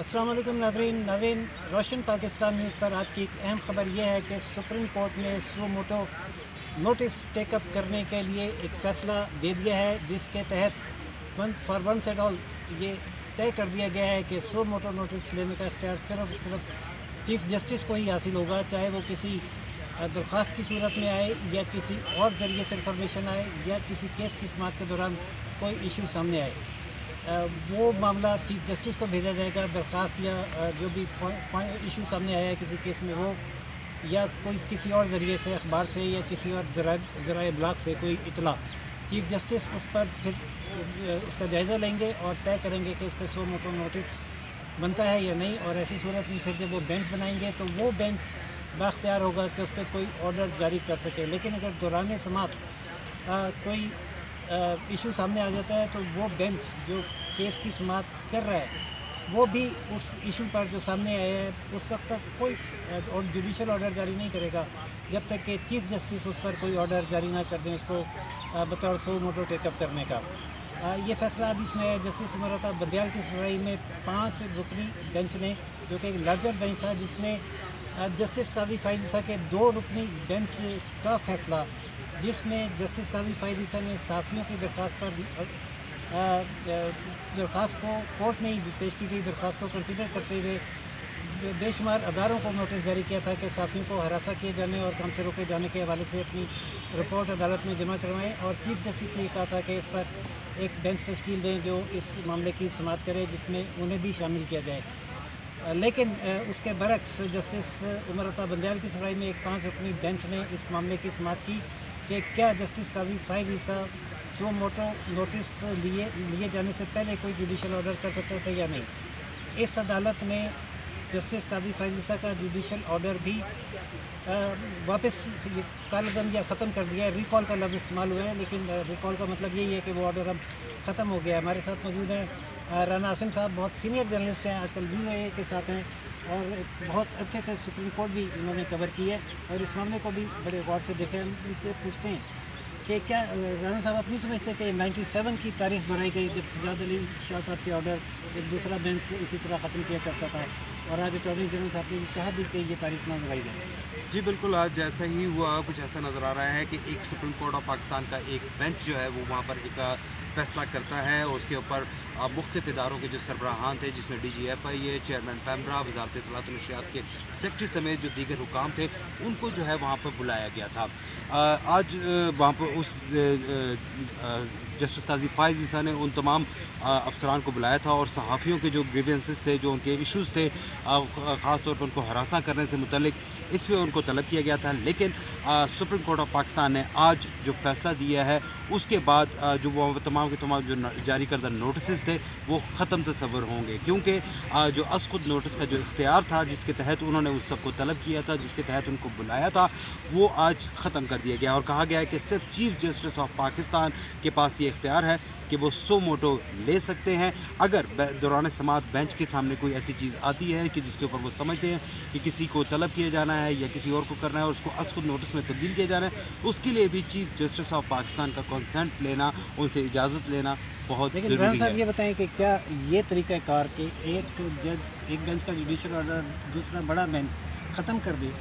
अस्सलाम वालेकुम नाज़रीन रोशन पाकिस्तान न्यूज़ पर आज की एक अहम खबर यह है कि सुप्रीम कोर्ट ने सो मोटो नोटिस टेकअप करने के लिए एक फ़ैसला दे दिया है, जिसके तहत फॉर वंस एंड ऑल ये तय कर दिया गया है कि सो मोटो नोटिस लेने का इख्तियार सिर्फ चीफ़ जस्टिस को ही हासिल होगा, चाहे वो किसी दरख्वास्त की सूरत में आए या किसी और ज़रिए से इंफॉर्मेशन आए या किसी केस की समाअत के दौरान कोई इशू सामने आए। वो मामला चीफ़ जस्टिस को भेजा जाएगा। दरख्वास्त या जो भी इशू सामने आया है किसी केस में, वो या कोई किसी और ज़रिए से अखबार से या किसी और ज़राए ब्लाग से कोई इतला, चीफ़ जस्टिस उस पर फिर उसका जायज़ा लेंगे और तय करेंगे कि इस पर सो मोटो नोटिस बनता है या नहीं। और ऐसी सूरत में फिर जब वो बेंच बनाएंगे तो वो बेंच बाख्तियार होगा कि उस पर कोई ऑर्डर जारी कर सके। लेकिन अगर दौरान समाअत कोई इशू सामने आ जाता है तो वो बेंच जो केस की समाअत कर रहा है वो भी उस इशू पर जो सामने आया है उस वक्त तक कोई और जुडिशल ऑर्डर जारी नहीं करेगा जब तक कि चीफ़ जस्टिस उस पर कोई ऑर्डर जारी ना कर दें उसको बतौर सो मोटो टेकअप करने का। ये फ़ैसला अभी सुनाया जस्टिस उमरता बंदयाल की सुनवाई में 5 रुकनी बेंच ने, जो कि एक लार्जर बेंच था, जिसने जस्टिस काजी फ़ाइज़ ईसा के 2 रुकनी बेंच का फ़ैसला, जिसमें जस्टिस काजी फ़ाइज़ ईसा ने साथियों की दरख्वास्त को कोर्ट में ही पेश की गई दरख्वास्त को कंसीडर करते हुए बेशुमार अदारों को नोटिस जारी किया था कि साथियों को हरासा किए जाने और काम से रोके जाने के हवाले से अपनी रिपोर्ट अदालत में जमा करवाएं। और चीफ़ जस्टिस से ये कहा था कि इस पर एक बेंच तश्कील दें जो इस मामले की समाअत करे, जिसमें उन्हें भी शामिल किया जाए। लेकिन उसके बरक्स जस्टिस उमरता बंदयाल की सुनवाई में एक 5 रुकनी बेंच ने इस मामले की समाअत की कि क्या जस्टिस काजी फ़ाइज़ ईसा सो मोटो नोटिस लिए जाने से पहले कोई जुडिशल ऑर्डर कर सकते थे या नहीं। इस अदालत ने जस्टिस काजी फ़ाइज़ ईसा का जुडिशल ऑर्डर भी वापस कालदम या ख़त्म कर दिया है। रिकॉल का लफ्ज़ इस्तेमाल हुआ है, लेकिन रिकॉल का मतलब यही है कि वो ऑर्डर अब ख़त्म हो गया है। हमारे साथ मौजूद हैं राना आसिम साहब, बहुत सीनियर जर्नलिस्ट हैं, आजकल VOA के साथ हैं और बहुत अच्छे से सुप्रीम कोर्ट भी इन्होंने कवर की है और इस मामले को भी बड़े गौर से देखें। हम इनसे पूछते हैं कि क्या राना साहब अपनी समझते कि 97 की तारीख दोहराई गई जब सजाद अली शाह साहब के ऑर्डर एक दूसरा बेंच इसी तरह ख़त्म किया करता था, और आज अटॉर्नी जनरल साहब ने कहा भी कि ये तारीख ना दोहराई गई। जी बिल्कुल, आज जैसा ही हुआ कुछ ऐसा नज़र आ रहा है कि एक सुप्रीम कोर्ट ऑफ पाकिस्तान का एक बेंच जो है वो वहाँ पर एक फ़ैसला करता है और उसके ऊपर मुख्तलिफ इदारों के जो सरबराहान थे, जिसमें DGFI है, चेयरमैन पैमरा, वज़ारत इत्तलात व नशरियात के सेक्रेटरी समेत जो दीगर हुकाम थे, उनको जो है वहाँ पर बुलाया गया था। आज वहाँ पर उस जस्टिस काजी फ़ाइज़ ईसा ने उन तमाम अफसरान को बुलाया था और सहाफ़ियों के जो ग्रीवेंसेस थे, जो उनके इश्यूज़ थे, ख़ास तौर पर उनको हरासा करने से मुतल्लिक, इसमें उनको तलब किया गया था। लेकिन सुप्रीम कोर्ट ऑफ पाकिस्तान ने आज जो फ़ैसला दिया है उसके बाद जो वो तमाम के तमाम जो जारी करदा नोटिस थे वो ख़त्म तस्वर होंगे, क्योंकि जो खुद नोटिस का जो इख्तियार था जिसके तहत उन्होंने उस सबको तलब किया था, जिसके तहत उनको बुलाया था, वो आज ख़त्म कर दिया गया और कहा गया है कि सिर्फ चीफ़ जस्टिस ऑफ पाकिस्तान के पास ये इख्तियार है कि वो सो मोटो ले सकते हैं अगर दौरान समाअत बेंच के सामने कोई ऐसी चीज़ आती है कि जिसके ऊपर वो समझते हैं कि किसी को तलब किया जाना है या किसी और को करना है और उसको खुद नोटिस में तब्दील किया जाना है, उसके लिए भी चीफ़ जस्टिस ऑफ पाकिस्तान का कंसेंट लेना, उनसे इजाज़त लेना बहुत ज़रूरी है। साहब ये बताएं कि क्या ये तरीक़ाकार कि एक बेंच का जुडिशल ऑर्डर दूसरा बड़ा बेंच ख़त्म कर दे,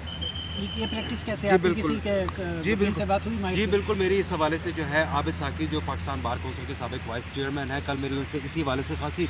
ये प्रैक्टिस कैसे आपकी किसी के से बात हुई? जी बिल्कुल, मेरी इस हवाले से जो है आबिद साकी जो पाकिस्तान बार कौंसिल के साबिक वाइस चेयरमैन है, कल मेरी उनसे इसी हवाले से खासी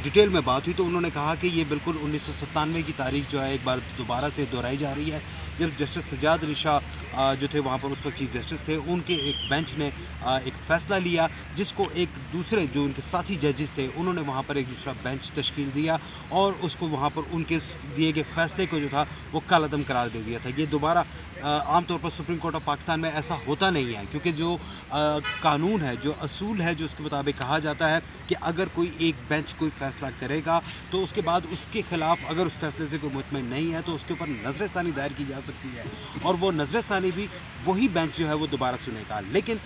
डिटेल में बात हुई तो उन्होंने कहा कि ये बिल्कुल 1997 की तारीख जो है एक बार दोबारा से दोहराई जा रही है, जब जस्टिस सजाद अली शाह जो थे वहाँ पर उस वक्त चीफ जस्टिस थे, उनके एक बेंच ने एक फ़ैसला लिया जिसको एक दूसरे जो उनके साथी जजेस थे उन्होंने वहाँ पर एक दूसरा बेंच तश्कील दिया और उसको वहाँ पर उनके दिए गए फ़ैसले को जो था वो कालअदम करार दे दिया था। ये दोबारा आमतौर पर सुप्रीम कोर्ट ऑफ पाकिस्तान में ऐसा होता नहीं है, क्योंकि जो कानून है, जो असूल है, जो उसके मुताबिक कहा जाता है कि अगर कोई एक बेंच कोई फ़ैसला करेगा तो उसके बाद उसके ख़िलाफ़ अगर उस फैसले से कोई मुतमईन नहीं है तो उसके ऊपर नज़र षानी दायर की जा सकती है और वो नज़र षानी भी वही बेंच जो है वो दोबारा सुनेगा। लेकिन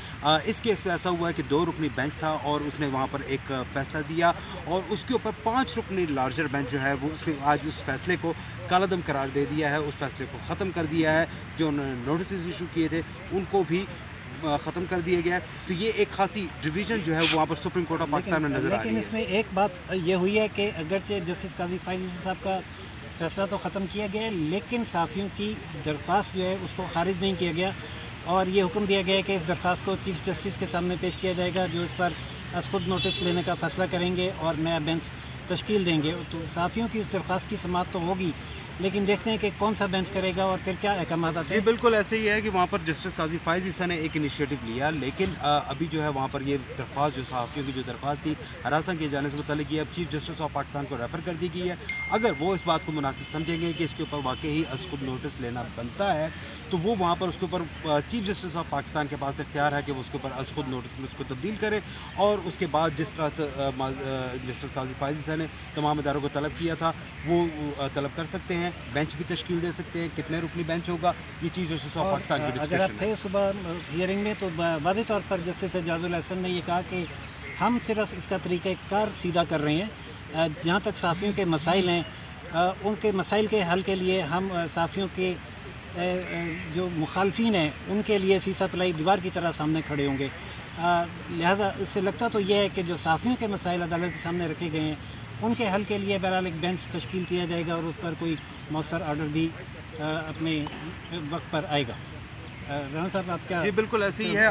इस केस में ऐसा हुआ है कि 2 रुकनी बेंच था और उसने वहाँ पर एक फ़ैसला दिया और उसके ऊपर 5 रुकनी लार्जर बेंच जो है वो उसने आज उस फैसले को कालअदम करार दे दिया है, उस फैसले को ख़त्म कर दिया है। जो उन्होंने नोटिस इशू किए थे उनको भी ख़त्म कर दिया गया है। तो ये एक खासी डिवीज़न जो है वहाँ पर सुप्रीम कोर्ट ऑफ पाकिस्तान में नज़र आ रही लेकिन है। इसमें एक बात ये हुई है कि अगरचे जस्टिस काजी फाइज़ साहब का फैसला तो ख़त्म किया गया है, लेकिन साफ़ियों की दरख्वास्त जो है उसको खारिज नहीं किया गया और ये हुक्म दिया गया है कि इस दरख्वास्त को चीफ जस्टिस के सामने पेश किया जाएगा, जो इस पर अज़ खुद नोटिस लेने का फ़ैसला करेंगे और नया बेंच तश्कील देंगे। तो साफ़ियों की इस दरख्वास्त की समाअत तो होगी, लेकिन देखते हैं कि कौन सा बेंच करेगा और फिर क्या अहकाम आते जी हैं। बिल्कुल ऐसे ही है कि वहाँ पर जस्टिस काजी फाइज़ ईसा ने एक इनिशिएटिव लिया, लेकिन अभी जो है वहाँ पर ये दरख्वास्त जो सहाफ़ियों की जो दरख्वास्त थी हरासा किए जाने से मुतल्लिक़ ये अब चीफ़ जस्टिस ऑफ पाकिस्तान को रेफ़र कर दी गई है। अगर वो इस बात को मुनासिब समझेंगे कि इसके ऊपर वाकई ही अज़ खुद नोटिस लेना बनता है, तो वो वहाँ पर उसके ऊपर चीफ़ जस्टिस ऑफ पाकिस्तान के पास इख्तियार है कि वो उसके ऊपर अज़ खुद नोटिस में उसको तब्दील करे। और उसके बाद जिस तरह जस्टिस काजी फाइज़ ईसा ने तमाम इदारों को तलब किया था वो तलब कर सकते हैं, बेंच भी तश्कील दे सकते हैं। कितने रुकनी बेंच होगा ये चीज़ जस्टिस ऑफ पाकिस्तान की अगर आप डिस्कशन थे सुबह हियरिंग में तो वाज़ेह तौर पर जस्टिस एजाजुल हसन ने ये कहा कि हम सिर्फ इसका तरीक़ाकार सीधा कर रहे हैं। जहाँ तक साफ़ियों के मसाइल हैं उनके मसाइल के हल के लिए हम साफ़ियों के जो मुखालफिन हैं उनके लिए सीसा पलाई दीवार की तरह सामने खड़े होंगे। लिहाजा इससे लगता तो ये है कि जो साफ़ियों के मसाइल अदालत के सामने रखे गए हैं उनके हल के लिए बहरहाल एक बेंच तश्कील किया जाएगा और उस पर कोई मौसर ऑर्डर भी अपने वक्त पर आएगा। राना साहब आप क्या? जी बिल्कुल ऐसे ही है।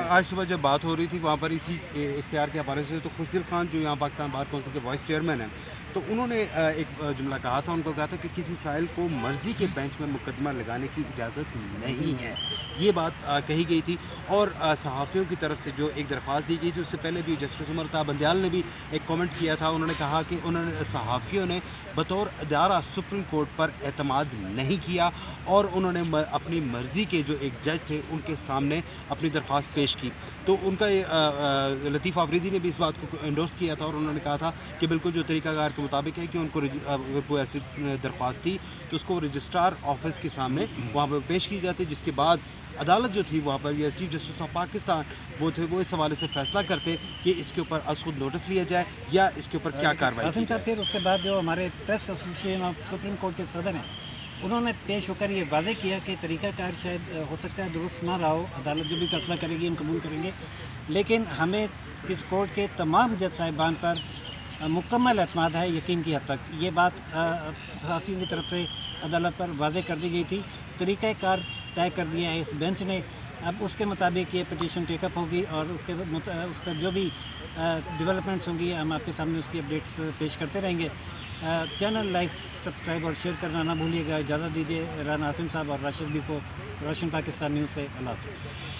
आज सुबह जब बात हो रही थी वहाँ पर इसी इख्तियार के हवाले से, तो खुशदिल खान जो यहाँ पाकिस्तान बार कौंसिल के वाइस चेयरमैन हैं, तो उन्होंने एक जुमला कहा था। उनको कहा था कि किसी साइल को मर्ज़ी के बेंच में मुकदमा लगाने की इजाज़त नहीं है, ये बात कही गई थी। और सहाफ़ियों की तरफ से जो एक दरख्वास्त दी गई थी उससे पहले भी जस्टिस उमर ता बंदियाल ने भी एक कमेंट किया था। उन्होंने कहा कि उन्होंने सहाफ़ियों ने बतौर इदारा सुप्रीम कोर्ट पर एतमाद नहीं किया और उन्होंने अपनी मर्ज़ी के जो एक जज थे उनके सामने अपनी दरख्वास्त पेश की। तो उनका लतीफ़ आफरीदी ने भी इस बात को एंडोर्स किया था और उन्होंने कहा था कि बिल्कुल जो तरीक़ाकार के मुताबिक है कि उनको अगर कोई ऐसी दरख्वास्त थी तो उसको रजिस्ट्रार ऑफिस के सामने वहाँ पर पेश की जाती, जिसके बाद अदालत जो थी वहाँ पर या चीफ जस्टिस ऑफ पाकिस्तान वो थे, वो इस हवाले से फ़ैसला करते कि इसके ऊपर अज़ खुद नोटिस लिया जाए या इसके ऊपर क्या कार्रवाई की जाए। फिर उसके बाद जो हमारे press association of supreme court के सदर हैं उन्होंने पेश होकर ये वाज़े किया कि तरीक़ाकार शायद हो सकता है दुरुस्त ना रहा हो, अदालत जो भी फैसला करेगी हम कबूल करेंगे, लेकिन हमें इस कोर्ट के तमाम जज साहिबान पर मुकम्मल एतमाद है यकीन की हद तक। ये बात सहाफ़ियों की तरफ से अदालत पर वाज़े कर दी गई थी, तरीक़ाकार तय कर दिया है इस बेंच ने। अब उसके मुताबिक ये पिटीशन टेकअप होगी और उस पर जो भी डेवलपमेंट्स होंगी हम आपके सामने उसकी अपडेट्स पेश करते रहेंगे। चैनल लाइक सब्सक्राइब और शेयर करना ना भूलिएगा। इजाज़त दीजिए राना आसिम साहब और राशिद भी को रोशन पाकिस्तान न्यूज़ से। अल्लाह हाफ़िज़।